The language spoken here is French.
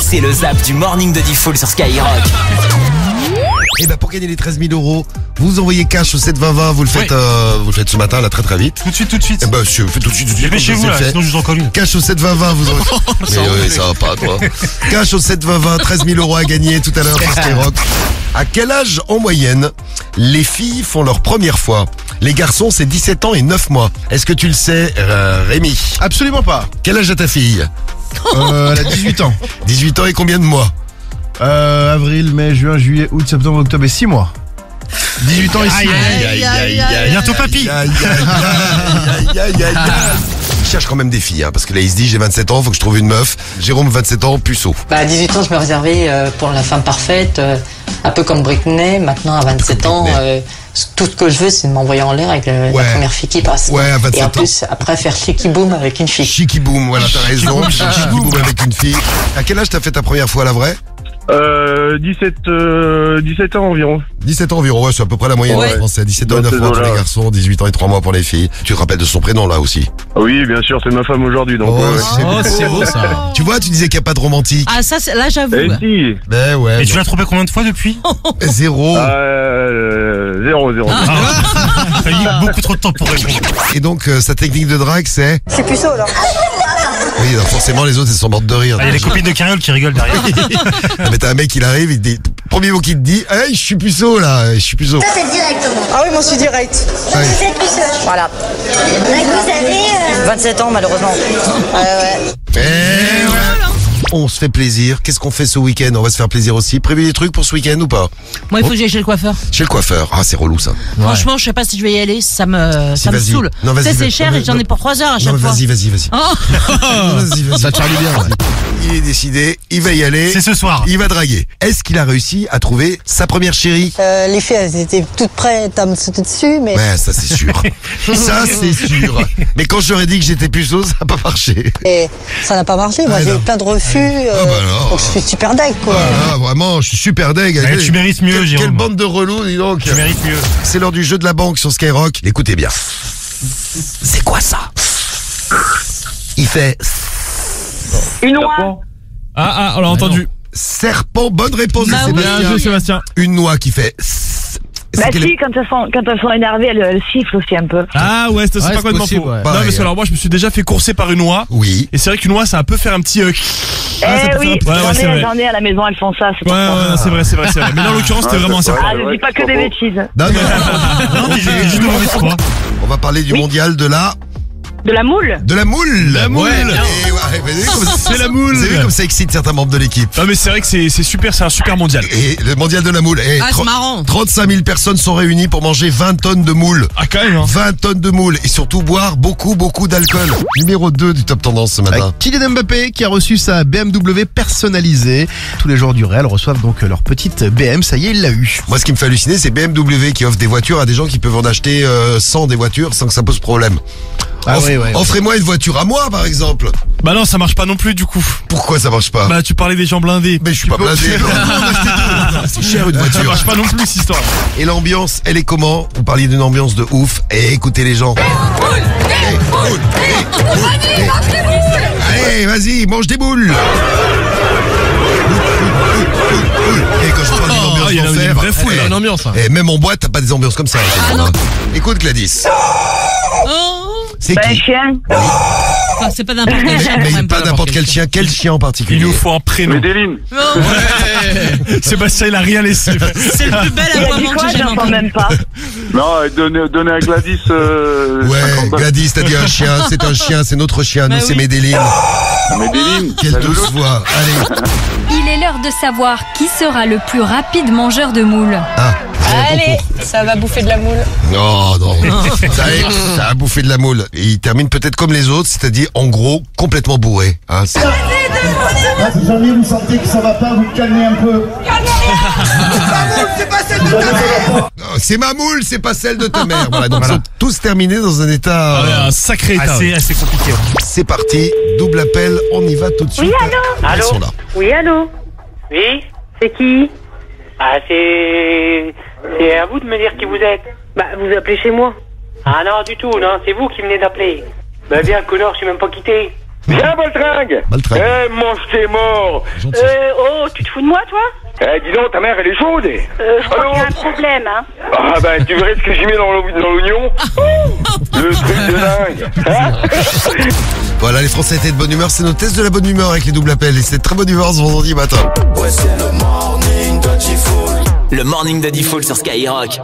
C'est le zap du morning de Diffoul sur Skyrock. Et bah pour gagner les 13 000 €, vous envoyez cash au 72020, vous le faites, vous le faites ce matin là très vite. Tout de suite. Et bah je fais tout de suite. Dépêchez-vous là, sinon je vous en colle une. Cash au 72020, vous envoyez. Mais ça va pas toi. Cash au 72020, 13 000 € à gagner tout à l'heure sur Skyrock. À quel âge en moyenne les filles font leur première fois? Les garçons c'est 17 ans et 9 mois. Est-ce que tu le sais Rémi? Absolument pas. Quel âge a ta fille? Elle a 18 ans. 18 ans et combien de mois? Avril, mai, juin, juillet, août, septembre, octobre et 6 mois. 18 ans et 6 mois. Bientôt papy. Il cherche quand même des filles, parce que là il se dit j'ai 27 ans, faut que je trouve une meuf. Jérôme 27 ans, puceau. À 18 ans, je me réservais pour la femme parfaite, un peu comme Britney. Maintenant, à 27 ans, tout ce que je veux, c'est de m'envoyer en l'air avec la première fille qui passe. Ouais, à 27 et en ans. plus, après, faire chicky boom avec une fille. Chicky boom, voilà, t'as raison. Chicky boom avec une fille. À quel âge t'as fait ta première fois, la vraie? 17 ans environ. 17 ans environ, ouais, c'est à peu près la moyenne en France. C'est 17 ans et 9 mois pour les garçons, 18 ans et 3 mois pour les filles. Tu te rappelles de son prénom là aussi? Oui, bien sûr, c'est ma femme aujourd'hui. Donc, C'est beau ça. Tu vois, tu disais qu'il n'y a pas de romantique. Ah ça, là j'avoue. Eh si. Ben ouais. Et tu l'as trompé combien de fois depuis? 0. 0. Ça a mis beaucoup trop de temps pour répondre. Et donc, sa technique de drague, c'est? Je suis puceau, là. Oui, alors forcément, les autres, elles sont mortes de rire. Il y a les copines de Carriole qui rigolent derrière. Non, mais t'as un mec, il arrive, il te dit, premier mot qu'il te dit, hey, je suis puceau, là, je suis puceau. Ça, c'est directement. Ah oui, moi, je suis direct. Vous êtes puceau. Voilà. Vous avez 27 ans, malheureusement. Eh ouais. On se fait plaisir. Qu'est-ce qu'on fait ce week-end? On va se faire plaisir aussi. Prévu des trucs pour ce week-end ou pas? Moi, il faut que j'aille chez le coiffeur. Chez le coiffeur. Ah, c'est relou ça. Franchement, je sais pas si je vais y aller. Ça me vas-y. saoule. Non, vas-y, Tu sais, c'est vas-y. cher Non, et j'en ai pour 3 heures à chaque Non, fois. vas-y. Oh. Vas-y. Ça charlie bien. Ouais. Il est décidé, il va y aller. C'est ce soir. Il va draguer. Est-ce qu'il a réussi à trouver sa première chérie? Les filles, elles étaient toutes prêtes à me sauter dessus, mais... Ouais, ça c'est sûr. Ça c'est sûr. Mais quand j'aurais dit que j'étais puceau, ça n'a pas marché. Et ça n'a pas marché. Moi, Ah, j'ai non. eu plein de refus. bah alors. Donc, je suis super deg, quoi. Ah, vraiment, je suis super deg. Ouais, tu mérites mieux, Quelle Jérôme. bande de relous, dis donc. Tu mérites mieux. C'est l'heure du jeu de la banque sur Skyrock. Écoutez bien. C'est quoi ça? Il fait une noix. On l'a entendu. serpent. Bonne réponse de Bah oui. Sébastien. Bien joué, Sébastien. Une noix qui fait. Bah si, quand elles sont énervées, elles sifflent aussi un peu. Ah ouais, c'est pas complètement possible, faux. ouais. Non, Pareil, parce que alors moi, je me suis déjà fait courser par une oie. Oui. Et c'est vrai qu'une oie, ça peut faire un petit. Oui, c'est vrai. j'en ai à la maison, elles font ça. C'est Ouais, c'est vrai. Mais là, en l'occurrence, c'était vraiment un serpent. Ah, je dis pas que des bêtises. Non, non. Non, mais j'ai juste demandé quoi. On va parler du mondial de la De la moule. moule. La moule. Ouais, et ouais, vous avez vu comme ça- C'est la moule. Vous avez vu comme ça excite certains membres de l'équipe. Non, mais c'est vrai que c'est super, c'est un super mondial. Et le mondial de la moule. Et Ah, c'est marrant. 35 000 personnes sont réunies pour manger 20 tonnes de moules. Ah, quand même, hein. 20 tonnes de moules. Et surtout boire beaucoup d'alcool. Numéro 2 du Top Tendance ce matin. Avec Kylian Mbappé qui a reçu sa BMW personnalisée. Tous les joueurs du Real reçoivent donc leur petite BM. Ça y est, il l'a eu. Moi, ce qui me fait halluciner, c'est BMW qui offre des voitures à des gens qui peuvent en acheter 100 des voitures sans que ça pose problème. Ah ouais. Offrez-moi une voiture à moi, par exemple. Bah non, ça marche pas non plus du coup. Pourquoi ça marche pas? Bah tu parlais des gens blindés. Mais je suis pas blindé. C'est cher une Ça voiture. marche pas non plus cette histoire. Et l'ambiance, elle est comment? Vous parliez d'une ambiance de ouf. Et écoutez les gens. Allez, vas-y, mange des boules. Et quand je parle d'une ambiance Il y a une d'enfer, vraie foule. Une ambiance. et même en boîte, t'as pas des ambiances comme ça. Écoute Gladys. Oh. C'est Ben, un qui? chien. Enfin, c'est pas n'importe quel chien. quand Mais même. pas n'importe quel chien. Quel chien en Il particulier? nous faut un prénom. Médéline. Non, Sébastien, il a rien laissé. c'est le plus bel Il a dit aboiement quoi? que j'ai jamais J'entends entendu. même pas. Non, donner à Gladys. Ouais, 50 balles. Gladys, t'as dit un chien, c'est notre chien, nous Bah c'est oui. Médéline. Médéline. Quelle la douce louloute. voix. Allez. Il est l'heure de savoir qui sera le plus rapide mangeur de moules. Ah. Allez, ça va bouffer de la moule. Non, non. Ça a bouffé de la moule. Et il termine peut-être comme les autres, c'est-à-dire en gros complètement bourré. Hein, c'est... Si jamais vous sentez que ça va pas, vous calmez un peu. C'est ma moule, c'est pas celle de ta mère. Voilà, donc ils sont tous terminés dans un état. Un sacré état. Assez compliqué. C'est parti, double appel, on y va tout de suite. Oui, allô? Ils sont là. Oui, allô? Oui. C'est qui? Ah, c'est à vous de me dire qui vous êtes. Bah, vous appelez chez moi. Ah non, du tout, non, c'est vous qui venez d'appeler. Bah bien, connard, je suis même pas quitté. Viens, Baltringue. Baltringue. Mange tes morts. Gentil. Oh, tu te fous de moi, toi? Dis donc, ta mère, elle est chaude. Je crois qu'il y a un problème, hein. Ah, ben, tu verrais ce que j'y mets dans l'oignon. Le truc de dingue. Hein? Voilà, les Français étaient de bonne humeur. C'est notre test de la bonne humeur avec les doubles appels. Et c'est de très bonne humeur ce vendredi matin. Ouais, c'est le morning de Diffoul. Le morning de Diffoul sur Skyrock.